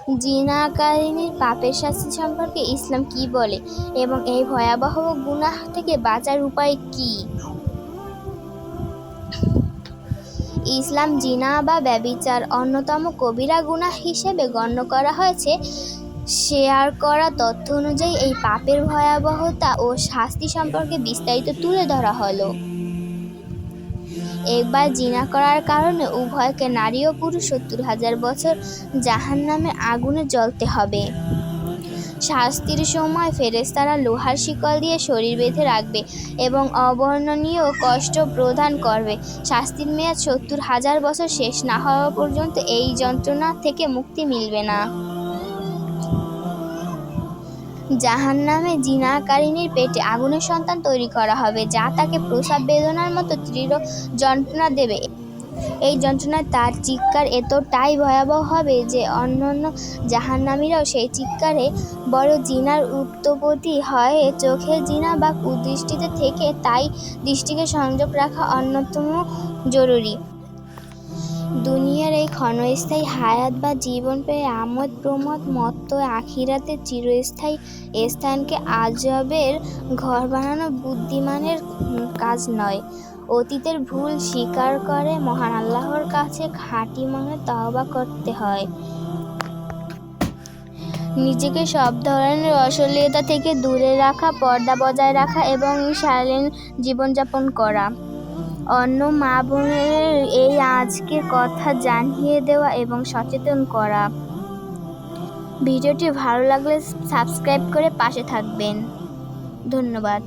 জিনাকারিনীর পাপের শাস্তি সম্পর্কে ইসলাম কি বলে এবং এই ভয়াবহ গুনাহ থেকে বাঁচার উপায় কি? ইসলাম জিনা বা ব্যভিচার অন্যতম কবিরা গুনাহ হিসেবে গণ্য করা হয়েছে। শেয়ার করা তথ্য অনুযায়ী এই পাপের ভয়াবহতা ও শাস্তি সম্পর্কে বিস্তারিত তুলে ধরা হলো। একবার জিনা করার কারণে উভয়কে, নারী ও পুরুষ, ৭০,০০০ বছর জাহান্নামের আগুনে জ্বলতে হবে। শাস্তির সময় ফেরেশতারা লোহার শিকল দিয়ে শরীর বেঁধে রাখবে এবং অবর্ণনীয় কষ্ট প্রদান করবে। শাস্তির মেয়াদ ৭০,০০০ বছর শেষ না হওয়া পর্যন্ত এই যন্ত্রণা থেকে মুক্তি মিলবে না। জাহান্নামে জিনাকারিনীর পেটে আগুনের সন্তান তৈরি করা হবে, যা তাকে প্রসব বেদনার মতো তীব্র যন্ত্রণা দেবে। এই যন্ত্রণায় তার চিৎকার এতটাই ভয়াবহ হবে যে অন্যান্য জাহান্নামীরাও সেই চিৎকারে বড় জিনার উৎপত্তি হয়। চোখের জিনা বা কুদৃষ্টিতে থেকে তাই দৃষ্টিকে সংযোগ রাখা অন্যতম জরুরি। দুনিয়ার এই ক্ষণস্থায়ী হায়াত বা জীবন পেয়ে আমোদ প্রমোদ মত্ত আখিরাতে চিরস্থায়ী স্থানকে আযাবের ঘর বানানো বুদ্ধিমানের কাজ নয়। অতীতের ভুল স্বীকার করে মহান আল্লাহর কাছে খাঁটি মনে তওবা করতে হয়। নিজেকে সব ধরনের অশ্লীলতা থেকে দূরে রাখা, পর্দা বজায় রাখা এবং শালীন জীবনযাপন করা। অন্য মা বোনের এই আজকের কথা জানিয়ে দেওয়া এবং সচেতন করা। ভিডিওটি ভালো লাগলে সাবস্ক্রাইব করে পাশে থাকবেন। ধন্যবাদ।